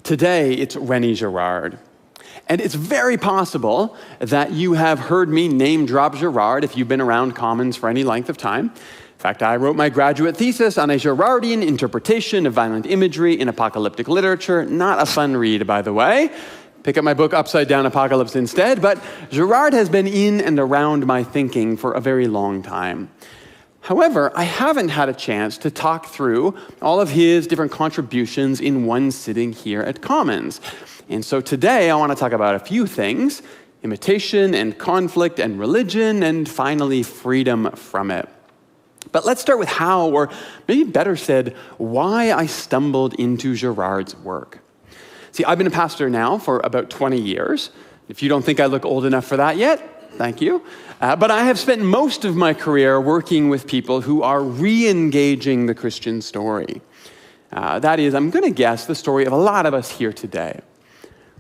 Today, it's Rene Girard. And it's very possible that you have heard me name drop Girard if you've been around Commons for any length of time. In fact, I wrote my graduate thesis on a Girardian interpretation of violent imagery in apocalyptic literature. Not a fun read, by the way. Pick up my book, Upside Down Apocalypse, instead. But Girard has been in and around my thinking for a very long time. However, I haven't had a chance to talk through all of his different contributions in one sitting here at Commons. And so today I want to talk about a few things: imitation and conflict and religion, and finally freedom from it. But let's start with how, or maybe better said, why I stumbled into Girard's work. See, I've been a pastor now for about 20 years. If you don't think I look old enough for that yet, thank you. But I have spent most of my career working with people who are re-engaging the Christian story. That is, I'm going to guess, the story of a lot of us here today.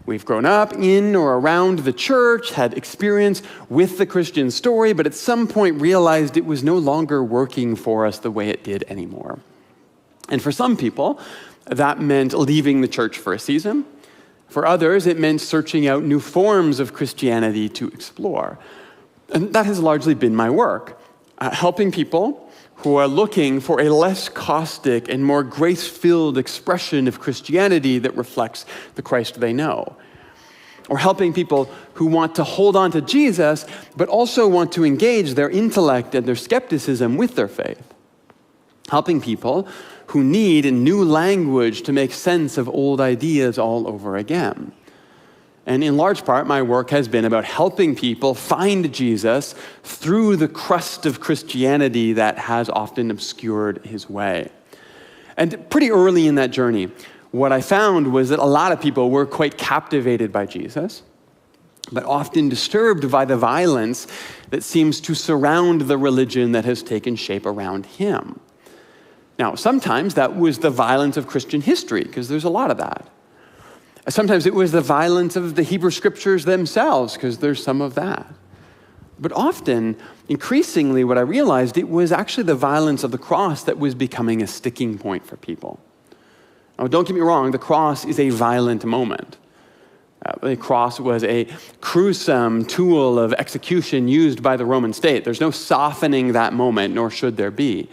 We've grown up in or around the church, had experience with the Christian story, but at some point realized it was no longer working for us the way it did anymore. And for some people, that meant leaving the church for a season. For others, it meant searching out new forms of Christianity to explore. And that has largely been my work, helping people who are looking for a less caustic and more grace-filled expression of Christianity that reflects the Christ they know. Or helping people who want to hold on to Jesus, but also want to engage their intellect and their skepticism with their faith. Helping people who need a new language to make sense of old ideas all over again. And in large part, my work has been about helping people find Jesus through the crust of Christianity that has often obscured his way. And pretty early in that journey, what I found was that a lot of people were quite captivated by Jesus, but often disturbed by the violence that seems to surround the religion that has taken shape around him. Now, sometimes that was the violence of Christian history, because there's a lot of that. Sometimes it was the violence of the Hebrew Scriptures themselves, because there's some of that. But often, increasingly, what I realized, it was actually the violence of the cross that was becoming a sticking point for people. Now, don't get me wrong, the cross is a violent moment. The cross was a gruesome tool of execution used by the Roman state. There's no softening that moment, nor should there be.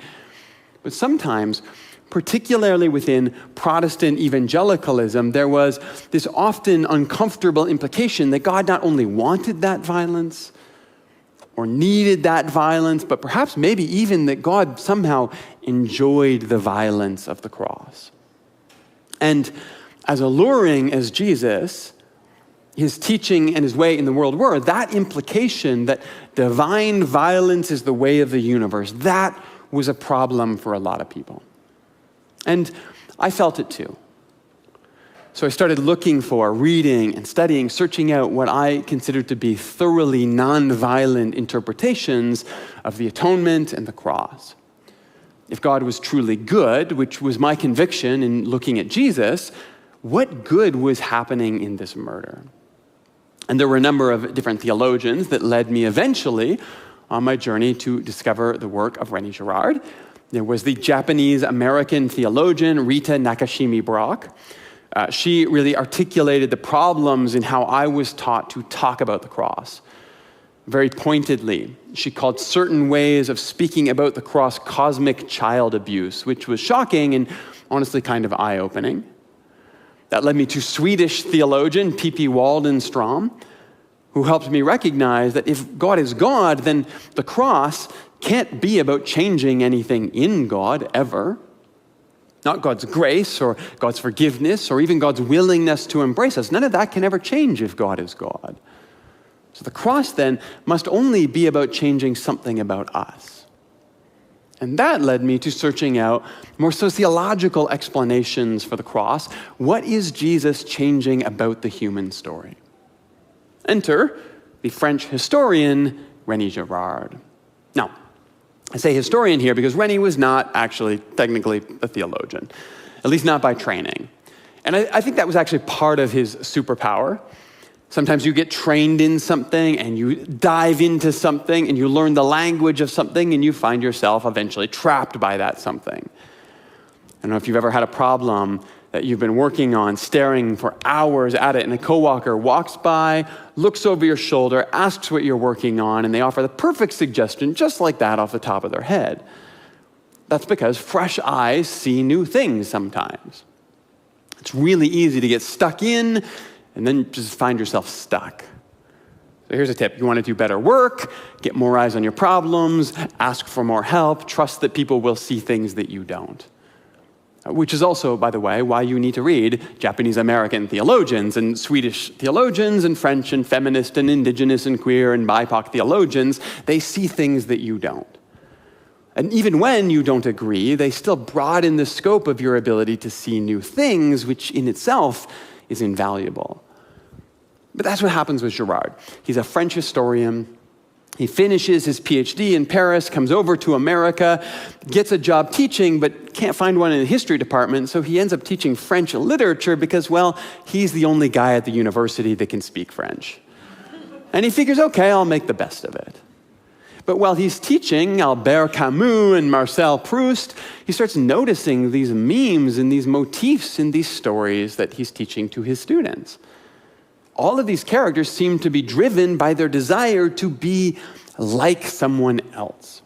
But sometimes, particularly within Protestant evangelicalism, there was this often uncomfortable implication that God not only wanted that violence or needed that violence, but perhaps maybe even that God somehow enjoyed the violence of the cross. And as alluring as Jesus, his teaching and his way in the world were, that implication that divine violence is the way of the universe, that was a problem for a lot of people. And I felt it too. So I started looking for, reading and studying, searching out what I considered to be thoroughly nonviolent interpretations of the atonement and the cross. If God was truly good, which was my conviction in looking at Jesus, what good was happening in this murder? And there were a number of different theologians that led me eventually on my journey to discover the work of Rene Girard. There was the Japanese-American theologian Rita Nakashimi-Brock. She really articulated the problems in how I was taught to talk about the cross. Very pointedly, she called certain ways of speaking about the cross cosmic child abuse, which was shocking and honestly kind of eye-opening. That led me to Swedish theologian P.P. Waldenstrom, who helped me recognize that if God is God, then the cross can't be about changing anything in God ever. Not God's grace or God's forgiveness or even God's willingness to embrace us. None of that can ever change if God is God. So the cross then must only be about changing something about us. And that led me to searching out more sociological explanations for the cross. What is Jesus changing about the human story? Enter the French historian Rene Girard. Now, I say historian here because Rene was not actually technically a theologian, at least not by training. And I think that was actually part of his superpower. Sometimes you get trained in something and you dive into something and you learn the language of something and you find yourself eventually trapped by that something. I don't know if you've ever had a problem that you've been working on, staring for hours at it, and a coworker walks by, looks over your shoulder, asks what you're working on, and they offer the perfect suggestion just like that off the top of their head. That's because fresh eyes see new things sometimes. It's really easy to get stuck in and then just find yourself stuck. So here's a tip. You want to do better work, get more eyes on your problems, ask for more help, trust that people will see things that you don't. Which is also, by the way, why you need to read Japanese American theologians and Swedish theologians and French and feminist and indigenous and queer and BIPOC theologians. They see things that you don't. And even when you don't agree, they still broaden the scope of your ability to see new things, which in itself is invaluable. But that's what happens with Girard. He's a French historian. He finishes his PhD in Paris, comes over to America, gets a job teaching, but can't find one in the history department, so he ends up teaching French literature because, well, he's the only guy at the university that can speak French. And he figures, okay, I'll make the best of it. But while he's teaching Albert Camus and Marcel Proust, he starts noticing these memes and these motifs in these stories that he's teaching to his students. All of these characters seem to be driven by their desire to be like someone else.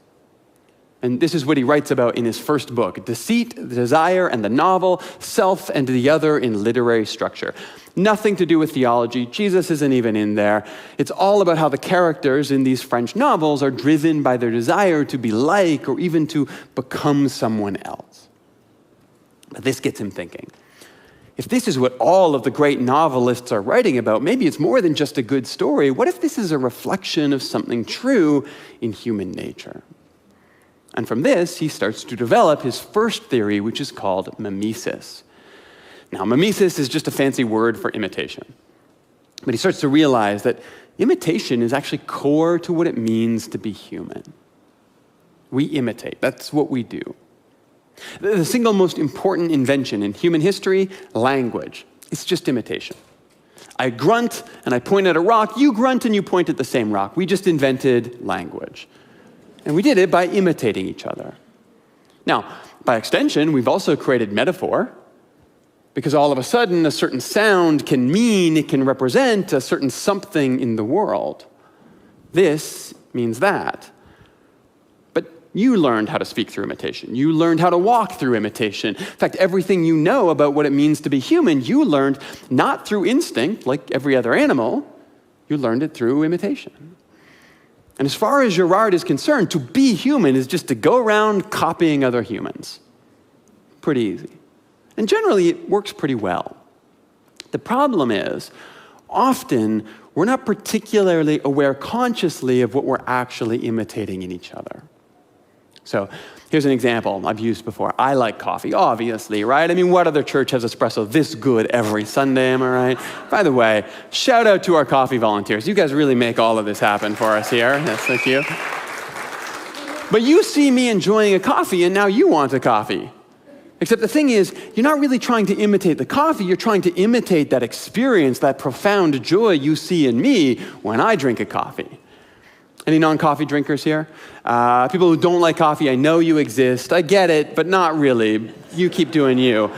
And this is what he writes about in his first book, Deceit, the Desire, and the Novel, Self and the Other in Literary Structure. Nothing to do with theology. Jesus isn't even in there. It's all about how the characters in these French novels are driven by their desire to be like or even to become someone else. But this gets him thinking. If this is what all of the great novelists are writing about, maybe it's more than just a good story. What if this is a reflection of something true in human nature? And from this, he starts to develop his first theory, which is called mimesis. Now, mimesis is just a fancy word for imitation. But he starts to realize that imitation is actually core to what it means to be human. We imitate. That's what we do. The single most important invention in human history, language. It's just imitation. I grunt and I point at a rock. You grunt and you point at the same rock. We just invented language. And we did it by imitating each other. Now, by extension, we've also created metaphor, because all of a sudden a certain sound can mean, it can represent a certain something in the world. This means that. But you learned how to speak through imitation. You learned how to walk through imitation. In fact, everything you know about what it means to be human, you learned not through instinct, like every other animal. You learned it through imitation. And as far as Girard is concerned, to be human is just to go around copying other humans. Pretty easy. And generally, it works pretty well. The problem is, often, we're not particularly aware consciously of what we're actually imitating in each other. So here's an example I've used before. I like coffee, obviously, right? I mean, what other church has espresso this good every Sunday, am I right? By the way, shout out to our coffee volunteers. You guys really make all of this happen for us here. Yes, thank you. But you see me enjoying a coffee, and now you want a coffee. Except the thing is, you're not really trying to imitate the coffee, you're trying to imitate that experience, that profound joy you see in me when I drink a coffee. Any non-coffee drinkers here? People who don't like coffee, I know you exist. I get it, but not really. You keep doing you.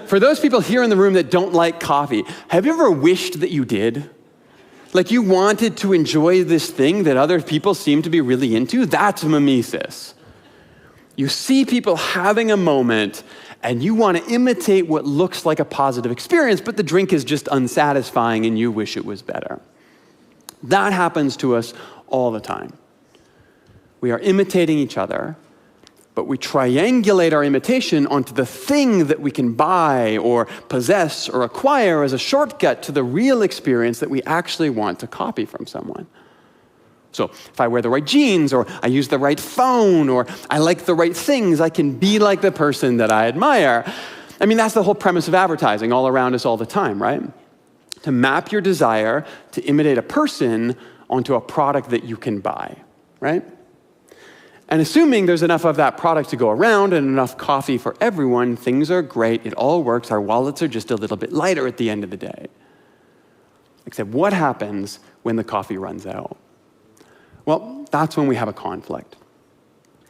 For those people here in the room that don't like coffee, have you ever wished that you did? Like you wanted to enjoy this thing that other people seem to be really into? That's mimesis. You see people having a moment, and you want to imitate what looks like a positive experience, but the drink is just unsatisfying, and you wish it was better. That happens to us all the time. We are imitating each other, but we triangulate our imitation onto the thing that we can buy or possess or acquire as a shortcut to the real experience that we actually want to copy from someone. So if I wear the right jeans, or I use the right phone, or I like the right things, I can be like the person that I admire. I mean, that's the whole premise of advertising all around us all the time, right? To map your desire to imitate a person onto a product that you can buy, right? And assuming there's enough of that product to go around and enough coffee for everyone, things are great, it all works, our wallets are just a little bit lighter at the end of the day. Except what happens when the coffee runs out? Well, that's when we have a conflict.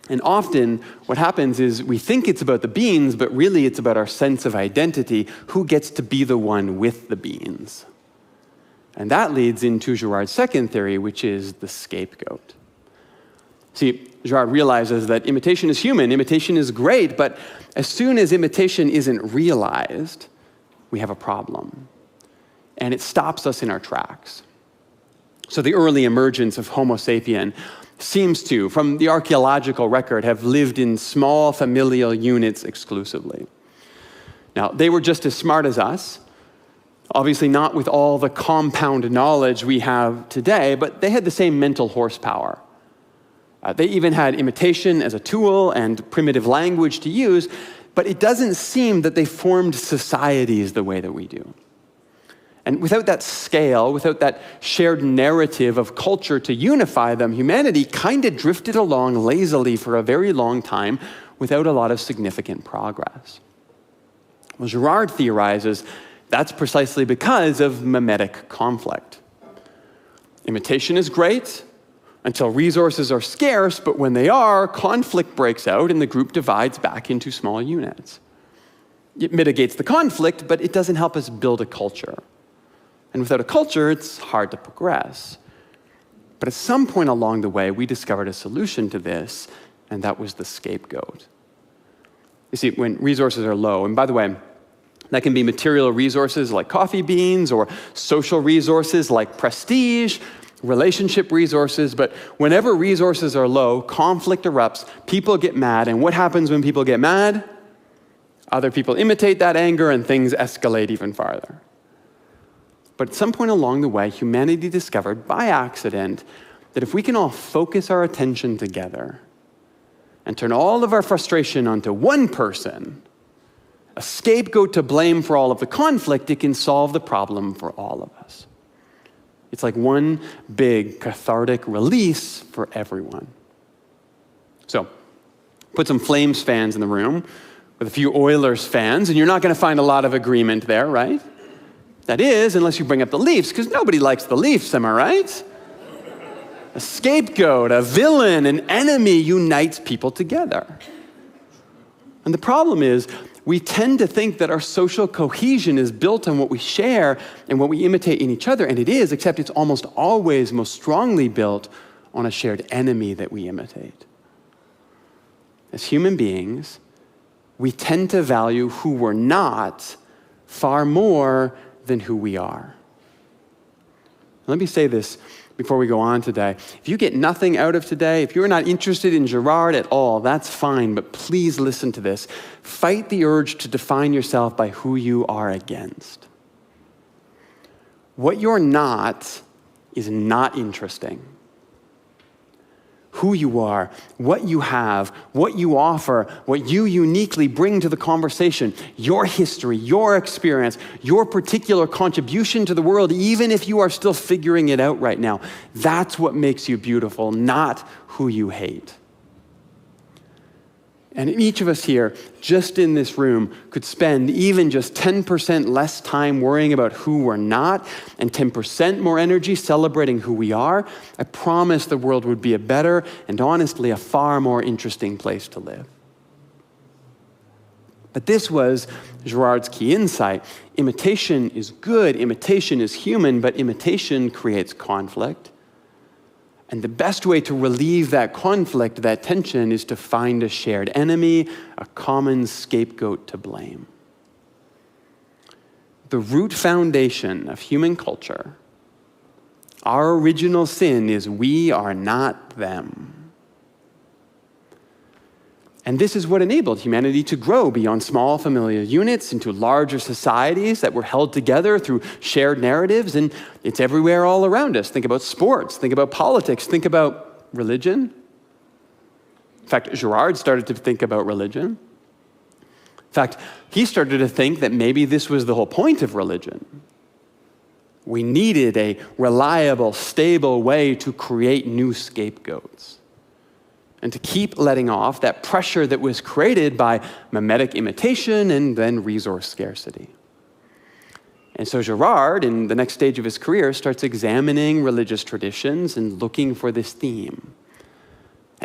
And often what happens is we think it's about the beans, but really it's about our sense of identity. Who gets to be the one with the beans? And that leads into Girard's second theory, which is the scapegoat. See, Girard realizes that imitation is human, imitation is great, but as soon as imitation isn't realized, we have a problem. And it stops us in our tracks. So the early emergence of Homo sapien seems to, from the archaeological record, have lived in small familial units exclusively. Now, they were just as smart as us, obviously not with all the compound knowledge we have today, but they had the same mental horsepower. They even had imitation as a tool and primitive language to use, but it doesn't seem that they formed societies the way that we do. And without that scale, without that shared narrative of culture to unify them, humanity kind of drifted along lazily for a very long time without a lot of significant progress. Well, Girard theorizes that's precisely because of mimetic conflict. Imitation is great until resources are scarce, but when they are, conflict breaks out and the group divides back into small units. It mitigates the conflict, but it doesn't help us build a culture. And without a culture, it's hard to progress. But at some point along the way, we discovered a solution to this, and that was the scapegoat. You see, when resources are low, and by the way, that can be material resources like coffee beans, or social resources like prestige, relationship resources, but whenever resources are low, conflict erupts, people get mad, and what happens when people get mad? Other people imitate that anger, and things escalate even farther. But at some point along the way, humanity discovered by accident that if we can all focus our attention together and turn all of our frustration onto one person, a scapegoat to blame for all of the conflict, it can solve the problem for all of us. It's like one big cathartic release for everyone. So, put some Flames fans in the room with a few Oilers fans, and you're not going to find a lot of agreement there, right? That is, unless you bring up the Leafs, because nobody likes the Leafs, am I right? A scapegoat, a villain, an enemy unites people together. And the problem is, we tend to think that our social cohesion is built on what we share and what we imitate in each other, and it is, except it's almost always most strongly built on a shared enemy that we imitate. As human beings, we tend to value who we're not far more than who we are. Let me say this before we go on today. If you get nothing out of today, if you're not interested in Girard at all, that's fine, but please listen to this. Fight the urge to define yourself by who you are against. What you're not is not interesting. Who you are, what you have, what you offer, what you uniquely bring to the conversation, your history, your experience, your particular contribution to the world, even if you are still figuring it out right now. That's what makes you beautiful, not who you hate. And each of us here, just in this room, could spend even just 10% less time worrying about who we're not and 10% more energy celebrating who we are. I promise the world would be a better and honestly a far more interesting place to live. But this was Girard's key insight. Imitation is good, imitation is human, but imitation creates conflict. And the best way to relieve that conflict, that tension, is to find a shared enemy, a common scapegoat to blame. The root foundation of human culture, our original sin, is we are not them. And this is what enabled humanity to grow beyond small familial units into larger societies that were held together through shared narratives, and it's everywhere all around us. Think about sports, think about politics, think about religion. In fact, Girard started to think about religion. In fact, he started to think that maybe this was the whole point of religion. We needed a reliable, stable way to create new scapegoats and to keep letting off that pressure that was created by mimetic imitation and then resource scarcity. And so Girard, in the next stage of his career, starts examining religious traditions and looking for this theme.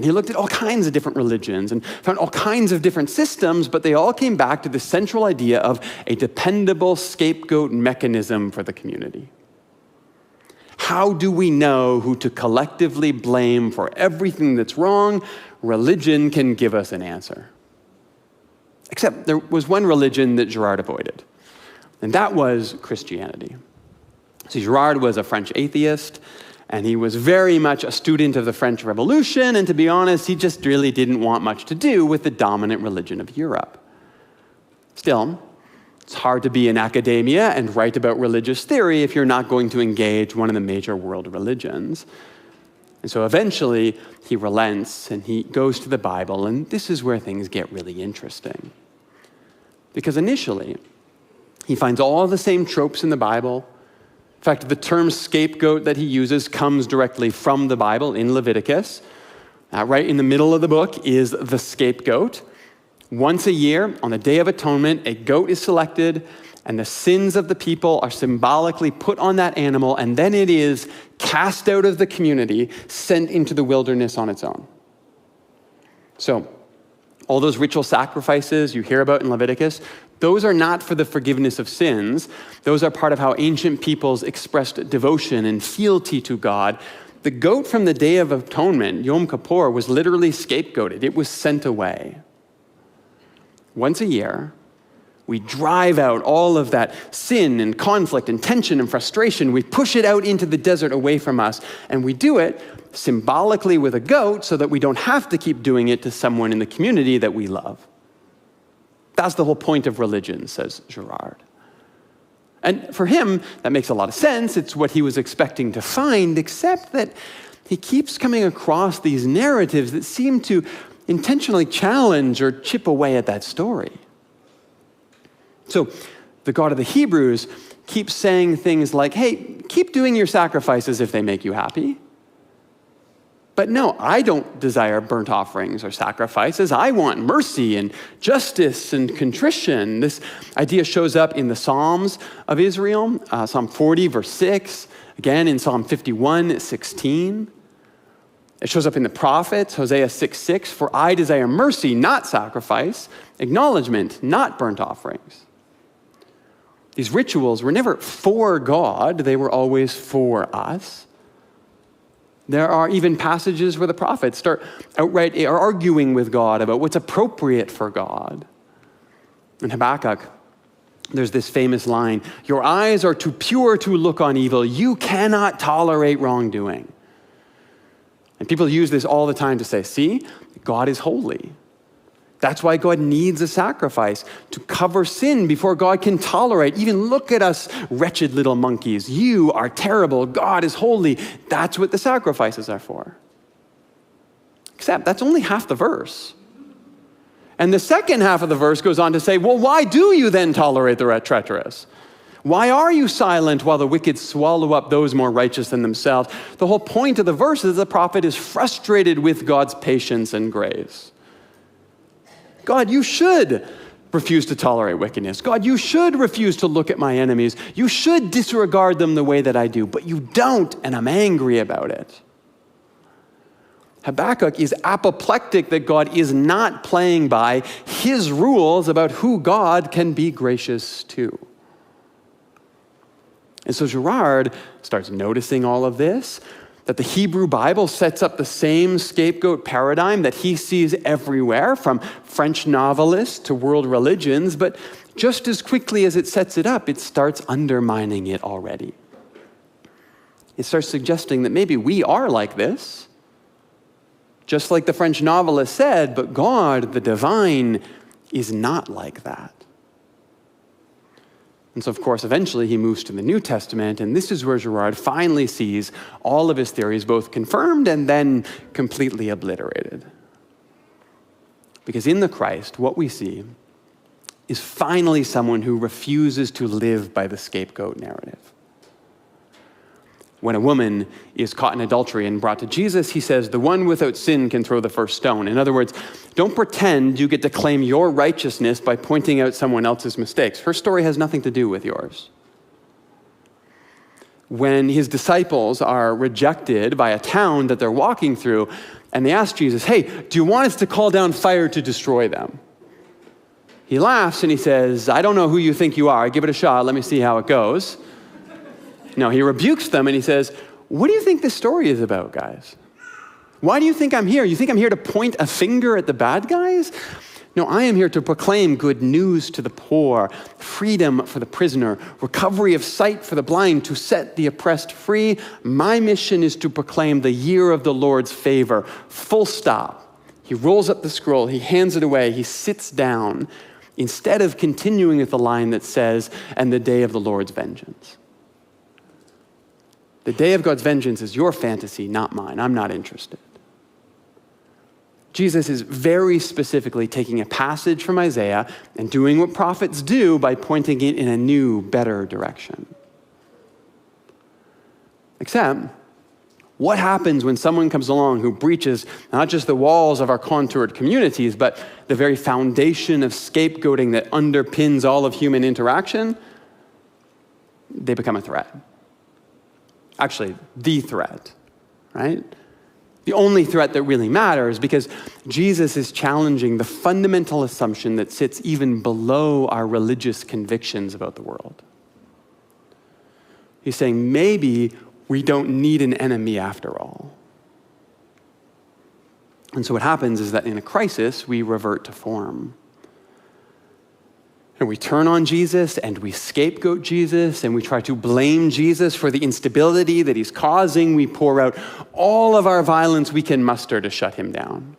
And he looked at all kinds of different religions and found all kinds of different systems, but they all came back to the central idea of a dependable scapegoat mechanism for the community. How do we know who to collectively blame for everything that's wrong? Religion can give us an answer. Except there was one religion that Girard avoided, and that was Christianity. See, Girard was a French atheist, and he was very much a student of the French Revolution, and to be honest, he just really didn't want much to do with the dominant religion of Europe. Still, it's hard to be in academia and write about religious theory if you're not going to engage one of the major world religions. And so eventually, he relents, and he goes to the Bible, and this is where things get really interesting. Because initially, he finds all the same tropes in the Bible. In fact, the term scapegoat that he uses comes directly from the Bible in Leviticus. Right in the middle of the book is the scapegoat. Once a year, on the Day of Atonement, a goat is selected, and the sins of the people are symbolically put on that animal, and then it is cast out of the community, sent into the wilderness on its own. So, all those ritual sacrifices you hear about in Leviticus, those are not for the forgiveness of sins. Those are part of how ancient peoples expressed devotion and fealty to God. The goat from the Day of Atonement, Yom Kippur, was literally scapegoated. It was sent away. Once a year, we drive out all of that sin and conflict and tension and frustration. We push it out into the desert away from us, and we do it symbolically with a goat so that we don't have to keep doing it to someone in the community that we love. That's the whole point of religion, says Girard. And for him, that makes a lot of sense. It's what he was expecting to find, except that he keeps coming across these narratives that seem to intentionally challenge or chip away at that story. So the God of the Hebrews keeps saying things like, hey, keep doing your sacrifices if they make you happy. But no, I don't desire burnt offerings or sacrifices. I want mercy and justice and contrition. This idea shows up in the Psalms of Israel, Psalm 40, verse 6, again in Psalm 51, 16. It shows up in the prophets, Hosea 6:6, for I desire mercy, not sacrifice, acknowledgement, not burnt offerings. These rituals were never for God, they were always for us. There are even passages where the prophets start outright arguing with God about what's appropriate for God. In Habakkuk, there's this famous line, your eyes are too pure to look on evil. You cannot tolerate wrongdoing. And people use this all the time to say, see, God is holy. That's why God needs a sacrifice to cover sin before God can tolerate. Even look at us, wretched little monkeys. You are terrible. God is holy. That's what the sacrifices are for. Except that's only half the verse. And the second half of the verse goes on to say, well, why do you then tolerate the treacherous? Why are you silent while the wicked swallow up those more righteous than themselves? The whole point of the verse is the prophet is frustrated with God's patience and grace. God, you should refuse to tolerate wickedness. God, you should refuse to look at my enemies. You should disregard them the way that I do, but you don't, and I'm angry about it. Habakkuk is apoplectic that God is not playing by his rules about who God can be gracious to. And so Girard starts noticing all of this, that the Hebrew Bible sets up the same scapegoat paradigm that he sees everywhere, from French novelists to world religions, but just as quickly as it sets it up, it starts undermining it already. It starts suggesting that maybe we are like this, just like the French novelist said, but God, the divine, is not like that. And so, of course, eventually he moves to the New Testament, and this is where Girard finally sees all of his theories both confirmed and then completely obliterated. Because in the Christ, what we see is finally someone who refuses to live by the scapegoat narrative. When a woman is caught in adultery and brought to Jesus, he says, the one without sin can throw the first stone. In other words, don't pretend you get to claim your righteousness by pointing out someone else's mistakes. Her story has nothing to do with yours. When his disciples are rejected by a town that they're walking through, And they ask Jesus, hey, do you want us to call down fire to destroy them? He laughs and he says, I don't know who you think you are. Give it a shot. Let me see how it goes. No, he rebukes them and he says, what do you think this story is about, guys? Why do you think I'm here? You think I'm here to point a finger at the bad guys? No, I am here to proclaim good news to the poor, freedom for the prisoner, recovery of sight for the blind, to set the oppressed free. My mission is to proclaim the year of the Lord's favor. Full stop. He rolls up the scroll, he hands it away, he sits down, instead of continuing with the line that says, and the day of the Lord's vengeance. The day of God's vengeance is your fantasy, not mine. I'm not interested. Jesus is very specifically taking a passage from Isaiah and doing what prophets do by pointing it in a new, better direction. Except, what happens when someone comes along who breaches not just the walls of our contoured communities, but the very foundation of scapegoating that underpins all of human interaction? They become a threat. Actually, the threat, right? The only threat that really matters, because Jesus is challenging the fundamental assumption that sits even below our religious convictions about the world. He's saying maybe we don't need an enemy after all. And so what happens is that in a crisis, we revert to form. And we turn on Jesus and we scapegoat Jesus and we try to blame Jesus for the instability that he's causing. We pour out all of our violence we can muster to shut him down.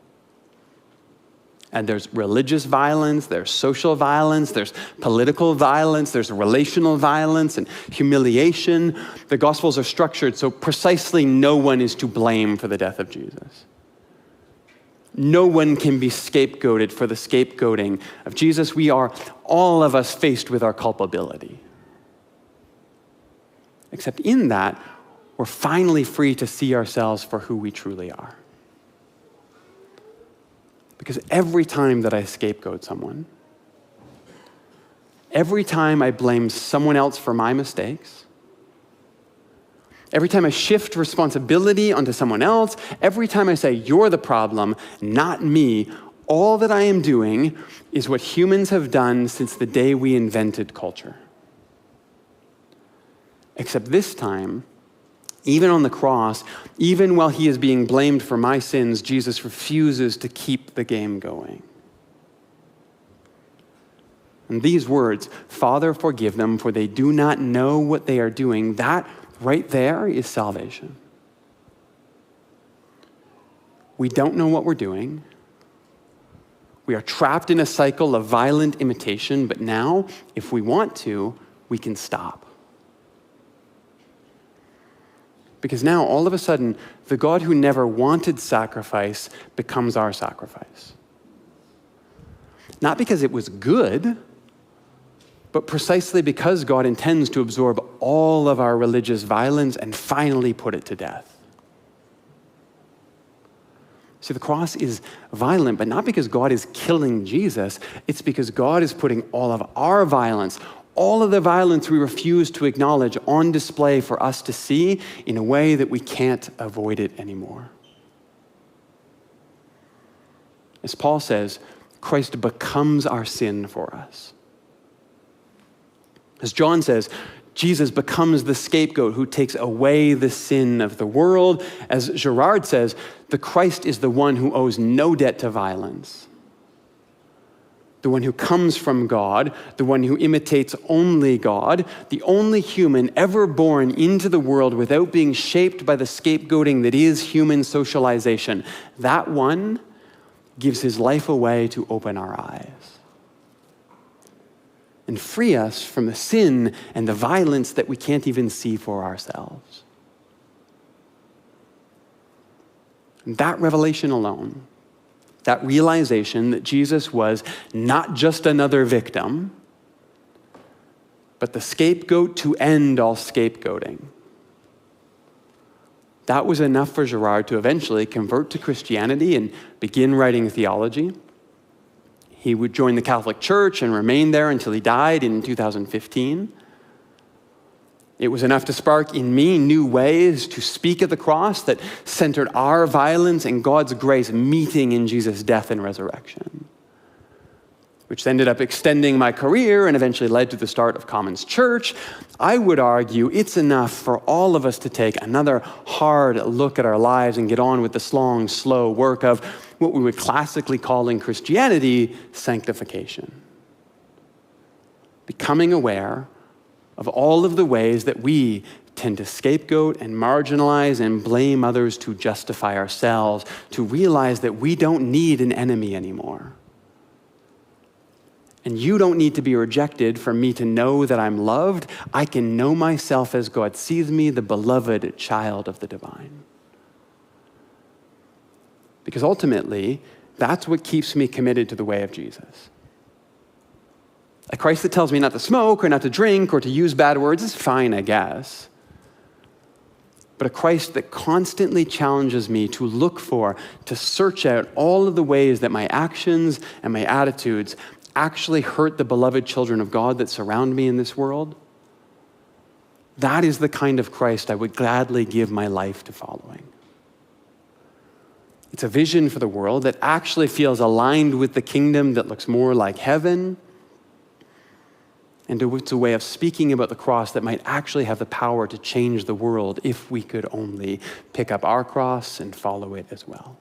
And there's religious violence, there's social violence, there's political violence, there's relational violence and humiliation. The Gospels are structured so precisely no one is to blame for the death of Jesus. No one can be scapegoated for the scapegoating of Jesus. We are, all of us, faced with our culpability. Except in that, we're finally free to see ourselves for who we truly are. Because every time that I scapegoat someone, every time I blame someone else for my mistakes, every time I shift responsibility onto someone else, every time I say, you're the problem, not me, all that I am doing is what humans have done since the day we invented culture. Except this time, even on the cross, even while he is being blamed for my sins, Jesus refuses to keep the game going. And these words, Father, forgive them, for they do not know what they are doing, that right there is salvation. We don't know what we're doing. We are trapped in a cycle of violent imitation, but now, if we want to, we can stop. Because now, all of a sudden, the God who never wanted sacrifice becomes our sacrifice. Not because it was good, but precisely because God intends to absorb all of our religious violence and finally put it to death. See, the cross is violent, but not because God is killing Jesus. It's because God is putting all of our violence, all of the violence we refuse to acknowledge, on display for us to see in a way that we can't avoid it anymore. As Paul says, Christ becomes our sin for us. As John says, Jesus becomes the scapegoat who takes away the sin of the world. As Girard says, the Christ is the one who owes no debt to violence. The one who comes from God, the one who imitates only God, the only human ever born into the world without being shaped by the scapegoating that is human socialization. That one gives his life away to open our eyes and free us from the sin and the violence that we can't even see for ourselves. And that revelation alone, that realization that Jesus was not just another victim, but the scapegoat to end all scapegoating, that was enough for Girard to eventually convert to Christianity and begin writing theology. He would join the Catholic Church and remain there until he died in 2015. It was enough to spark in me new ways to speak of the cross that centered our violence and God's grace meeting in Jesus' death and resurrection, which ended up extending my career and eventually led to the start of Commons Church. I would argue it's enough for all of us to take another hard look at our lives and get on with this long, slow work of what we would classically call in Christianity sanctification. Becoming aware of all of the ways that we tend to scapegoat and marginalize and blame others to justify ourselves, to realize that we don't need an enemy anymore. And you don't need to be rejected for me to know that I'm loved. I can know myself as God sees me, the beloved child of the divine. Because ultimately, that's what keeps me committed to the way of Jesus. A Christ that tells me not to smoke or not to drink or to use bad words is fine, I guess. But a Christ that constantly challenges me to look for, to search out all of the ways that my actions and my attitudes actually hurt the beloved children of God that surround me in this world. That is the kind of Christ I would gladly give my life to following. It's a vision for the world that actually feels aligned with the kingdom that looks more like heaven. And it's a way of speaking about the cross that might actually have the power to change the world if we could only pick up our cross and follow it as well.